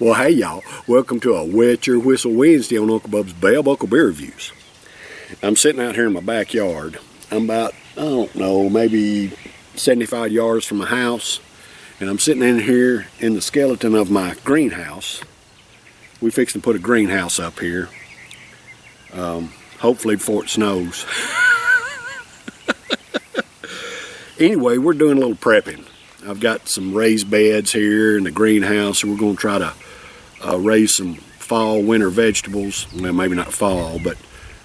Well, hey y'all, welcome to a Wet Your Whistle Wednesday on Uncle Bub's Bell Buckle Beer Reviews. I'm sitting out here in my backyard. I'm about, I don't know, maybe 75 yards from my house. And I'm sitting in here in the skeleton of my greenhouse. We fixing to put a greenhouse up here. Hopefully before it snows. Anyway, we're doing a little prepping. I've got some raised beds here in the greenhouse, and we're going to try to raise some fall, winter vegetables. Well, maybe not fall, but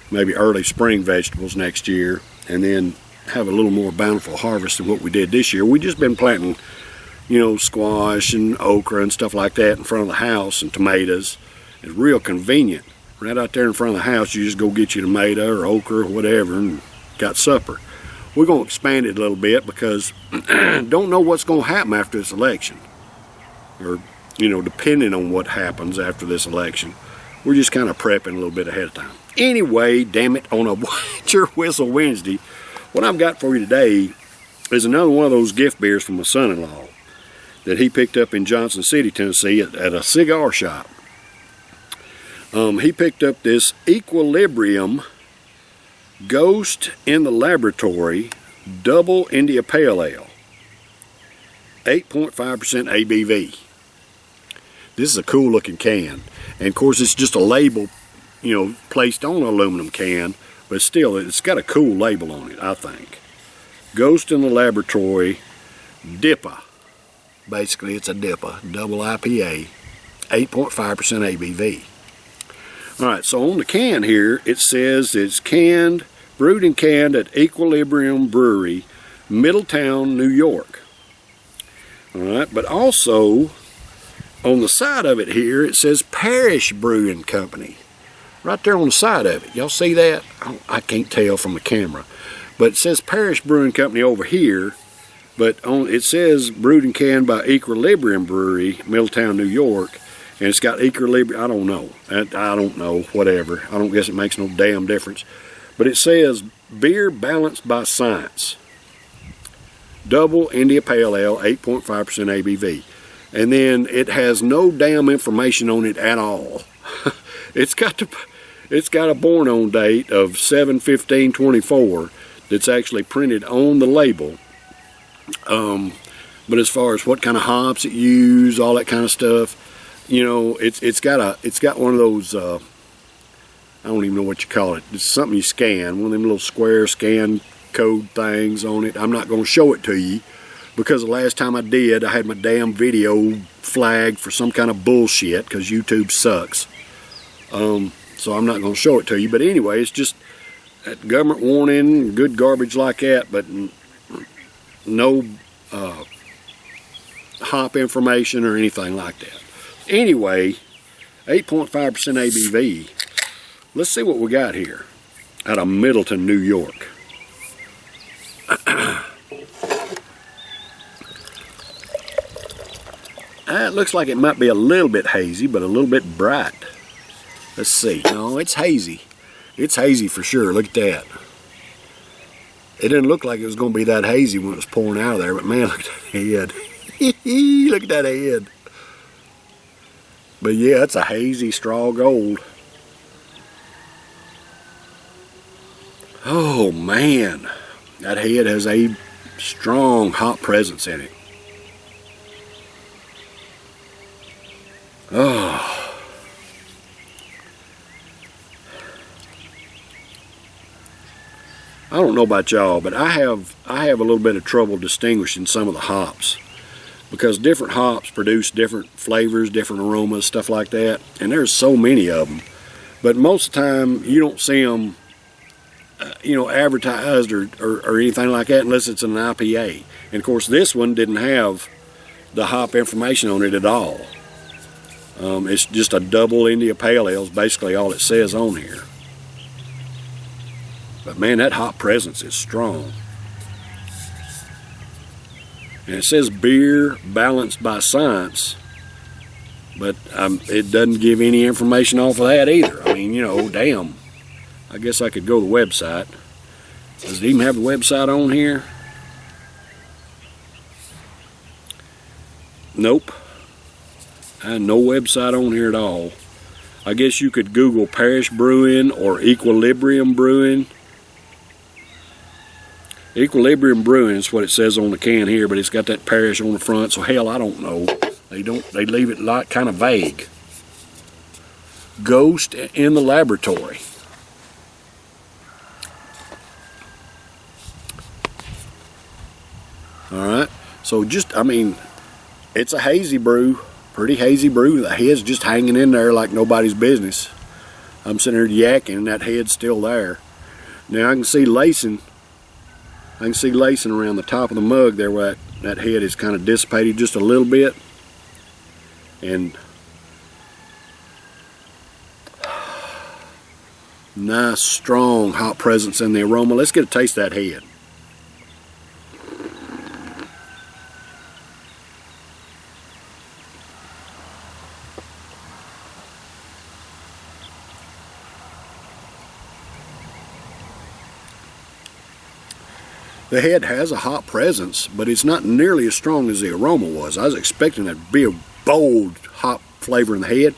maybe early spring vegetables next year, and then have a little more bountiful harvest than what we did this year. We've just been planting, you know, squash and okra and stuff like that in front of the house, and tomatoes. It's real convenient. Right out there in front of the house, you just go get your tomato or okra or whatever and got supper. We're going to expand it a little bit because don't know what's going to happen after this election, or, you know, depending on what happens after this election. We're just kind of prepping a little bit ahead of time. Anyway, damn it, on a Wet Your Whistle Wednesday, what I've got for you today is another one of those gift beers from my son-in-law that he picked up in Johnson City, Tennessee at a cigar shop. He picked up this Equilibrium Ghost in the Laboratory Double India Pale Ale, 8.5% ABV. This is a cool looking can, and of course it's just a label, you know, placed on an aluminum can, but still it's got a cool label on it, I think. Ghost in the Laboratory DIPA. Basically it's a DIPA, double IPA, 8.5% ABV. Alright, so on the can here, it says it's brewed and canned at Equilibrium Brewery, Middletown, New York. Alright, but also, on the side of it here, it says Parish Brewing Company. Right there on the side of it. Y'all see that? I can't tell from the camera. But it says Parish Brewing Company over here, but it says brewed and canned by Equilibrium Brewery, Middletown, New York. And it's got Equilibrium, I don't know, whatever. I don't guess it makes no damn difference. But it says beer balanced by science. Double India Pale Ale, 8.5% ABV. And then it has no damn information on it at all. It's got a born on date of 7/15/24 that's actually printed on the label. But as far as what kind of hops it used, all that kind of stuff, you know, it's got one of those, I don't even know what you call it. It's something you scan, one of them little square scan code things on it. I'm not going to show it to you because the last time I did, I had my damn video flagged for some kind of bullshit because YouTube sucks. So I'm not going to show it to you. But anyway, it's just that government warning, good garbage like that, but no hop information or anything like that. Anyway, 8.5% ABV. Let's see what we got here out of Middleton, New York. It looks like it might be a little bit hazy, but a little bit bright. Let's see. No, it's hazy. It's hazy for sure. Look at that. It didn't look like it was going to be that hazy when it was pouring out of there, but man, look at that head. Look at that head. But yeah, it's a hazy straw gold. Oh man, that head has a strong hop presence in it. Oh. I don't know about y'all, but I have a little bit of trouble distinguishing some of the hops, because different hops produce different flavors, different aromas, stuff like that, and there's so many of them. But most of the time, you don't see them, you know, advertised or anything like that unless it's an IPA. And of course, this one didn't have the hop information on it at all. It's just a double India Pale Ale is basically all it says on here. But man, that hop presence is strong. And it says beer balanced by science, but it doesn't give any information off of that either. I mean, you know, damn. I guess I could go to the website. Does it even have the website on here? Nope. No website on here at all. I guess you could Google Parish Brewing or Equilibrium Brewing. Equilibrium Brewing is what it says on the can here, but it's got that Parish on the front, so hell, I don't know. They leave it like kind of vague. Ghost in the Laboratory. Alright, so just, I mean, it's a hazy brew, pretty hazy brew. The head's just hanging in there like nobody's business. I'm sitting here yakking and that head's still there. Now I can see lacing. I can see lacing around the top of the mug there where that head is kind of dissipated just a little bit. And nice, strong hop presence in the aroma. Let's get a taste of that head. The head has a hop presence, but it's not nearly as strong as the aroma was. I was expecting it to be a bold hop flavor in the head.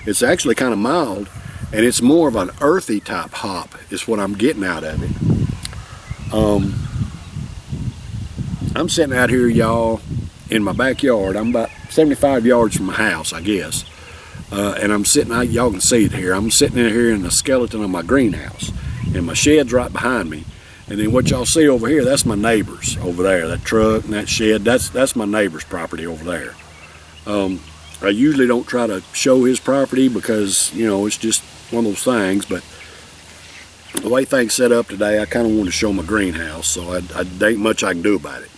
It's actually kind of mild, and it's more of an earthy type hop is what I'm getting out of it. I'm sitting out here, y'all, in my backyard. I'm about 75 yards from my house, I guess. And I'm sitting out, y'all can see it here. I'm sitting in here in the skeleton of my greenhouse, and my shed's right behind me. And then what y'all see over here, that's my neighbor's over there. That truck and that shed, that's my neighbor's property over there. I usually don't try to show his property because, you know, it's just one of those things. But the way things set up today, I kind of want to show my greenhouse. So there ain't much I can do about it.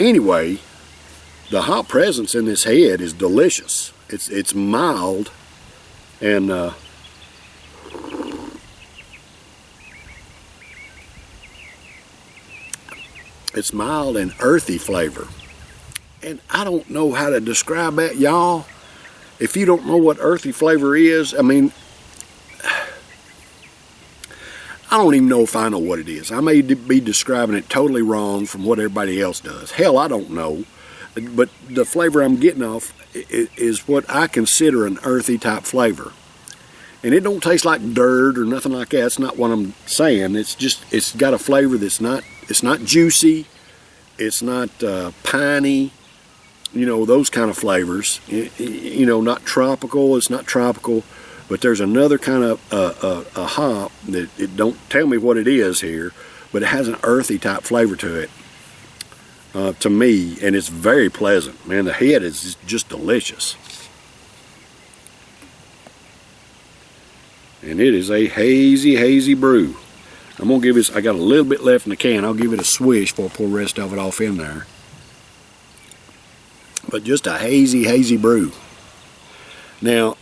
Anyway, the hop presence in this head is delicious. It's mild and it's mild and earthy flavor. And I don't know how to describe that, y'all. If you don't know what earthy flavor is, I mean, I don't even know if I know what it is. I may be describing it totally wrong from what everybody else does. Hell, I don't know. But the flavor I'm getting off is what I consider an earthy type flavor. And it don't taste like dirt or nothing like that. That's not what I'm saying. It's just, it's got a flavor that's not, it's not juicy. It's not piney. You know, those kind of flavors. You know, not tropical. It's not tropical. But there's another kind of a hop that it don't tell me what it is here, but it has an earthy type flavor to it. To me, and it's very pleasant. Man, the head is just delicious. And it is a hazy, hazy brew. I'm gonna give this, I got a little bit left in the can. I'll give it a swish before I pour the rest of it off in there. But just a hazy, hazy brew. Now,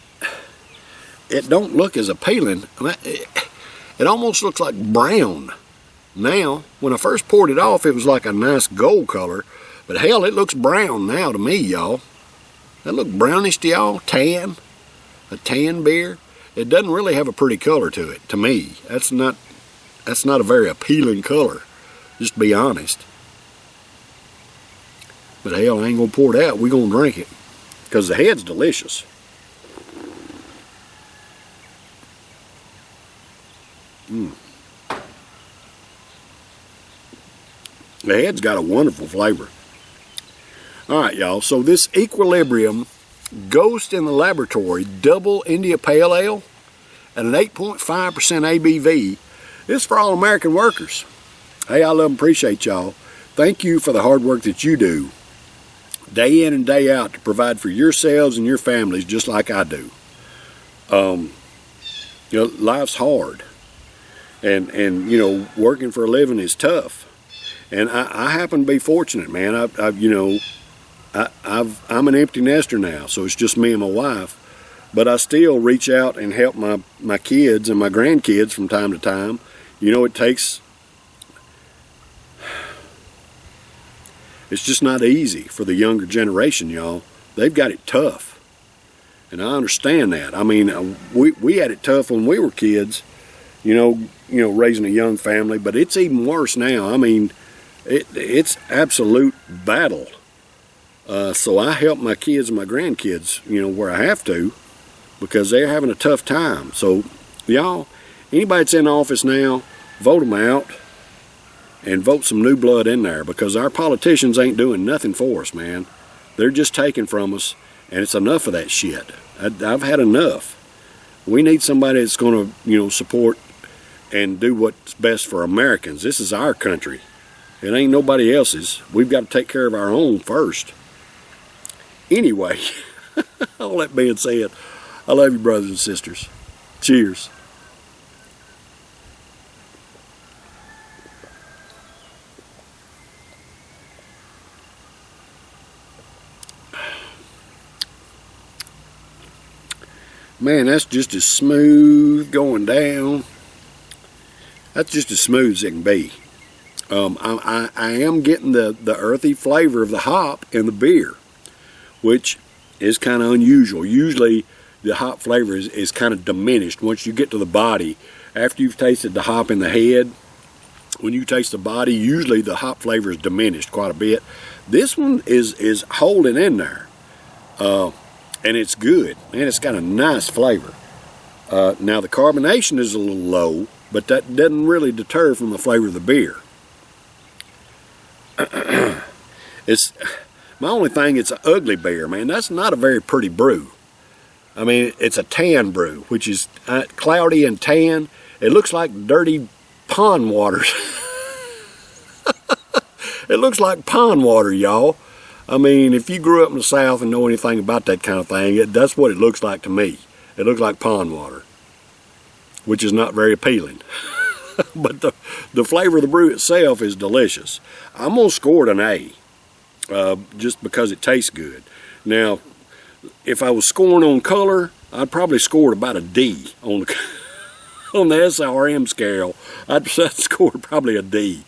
it don't look as appealing. It almost looks like brown. Now, when I first poured it off, it was like a nice gold color. But hell, it looks brown now to me, y'all. That look brownish to y'all? Tan? A tan beer? It doesn't really have a pretty color to it, to me. That's not a very appealing color, just to be honest. But hell, I ain't gonna pour it out. We're gonna drink it. Because the head's delicious. The head's got a wonderful flavor. Alright, y'all, so this Equilibrium Ghost in the Laboratory Double India Pale Ale at an 8.5% ABV. This is for all American workers. Hey, I love and appreciate y'all. Thank you for the hard work that you do day in and day out to provide for yourselves and your families just like I do. You know, life's hard. And you know, working for a living is tough. And I happen to be fortunate, man. I'm an empty nester now, so it's just me and my wife. But I still reach out and help my kids and my grandkids from time to time. You know, it's just not easy for the younger generation, y'all. They've got it tough. And I understand that. I mean, we had it tough when we were kids, you know, raising a young family, but it's even worse now. I mean, it's absolute battle So I help my kids and my grandkids, you know, where I have to, because they're having a tough time. So y'all, anybody that's in office now, vote them out and vote some new blood in there, because our politicians ain't doing nothing for us, man. They're just taking from us, and it's enough of that shit. I've had enough. We need somebody that's going to, you know, support and do what's best for Americans. This is our country. It ain't nobody else's. We've got to take care of our own first. Anyway, all that being said, I love you, brothers and sisters. Cheers. Man, that's just as smooth going down. That's just as smooth as it can be. I am getting the earthy flavor of the hop in the beer, which is kind of unusual. Usually the hop flavor is kind of diminished once you get to the body. After you've tasted the hop in the head, when you taste the body, usually the hop flavor is diminished quite a bit. This one is holding in there. And it's good, and it's got a nice flavor. Now the carbonation is a little low, but that doesn't really deter from the flavor of the beer. It's my only thing. It's an ugly beer, man. That's not a very pretty brew. I mean, it's a tan brew, which is cloudy and tan. It looks like dirty pond water. It looks like pond water, y'all. I mean, if you grew up in the South and know anything about that kind of thing, that's what it looks like to me. It looks like pond water, which is not very appealing. But the flavor of the brew itself is delicious. I'm going to score it an A, just because it tastes good. Now, if I was scoring on color, I'd probably score about a D on the, on the SRM scale. I'd score probably a D.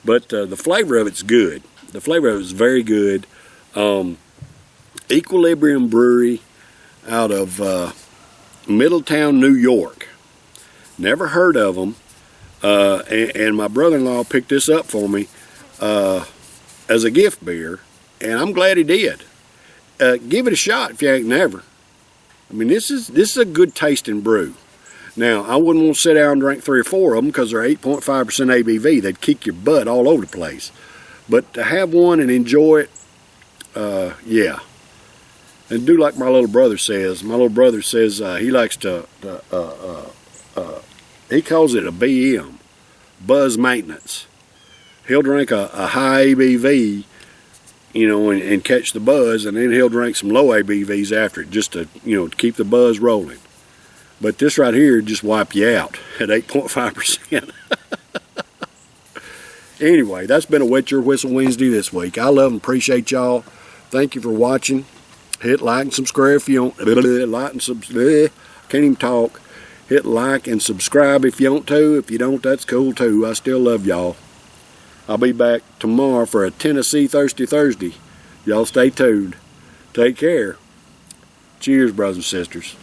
But the flavor of it's good. The flavor of it is very good. Equilibrium Brewery out of Middletown, New York. Never heard of them. And my brother-in-law picked this up for me as a gift beer, and I'm glad he did. Give it a shot if you ain't never. I mean, this is a good tasting brew. Now, I wouldn't want to sit down and drink 3 or 4 of them because they're 8.5% ABV. They'd kick your butt all over the place. But to have one and enjoy it, yeah. And do like my little brother says. My little brother says he likes to, he calls it a BM, buzz maintenance. He'll drink a high ABV, you know, and catch the buzz, and then he'll drink some low ABVs after it just to, you know, to keep the buzz rolling. But this right here just wipe you out at 8.5%. Anyway, that's been a Wet Your Whistle Wednesday this week. I love and appreciate y'all. Thank you for watching. Hit like and subscribe if you want. Can't even talk. Hit like and subscribe if you want to. If you don't, that's cool too. I still love y'all. I'll be back tomorrow for a Tennessee Thirsty Thursday. Y'all stay tuned. Take care. Cheers, brothers and sisters.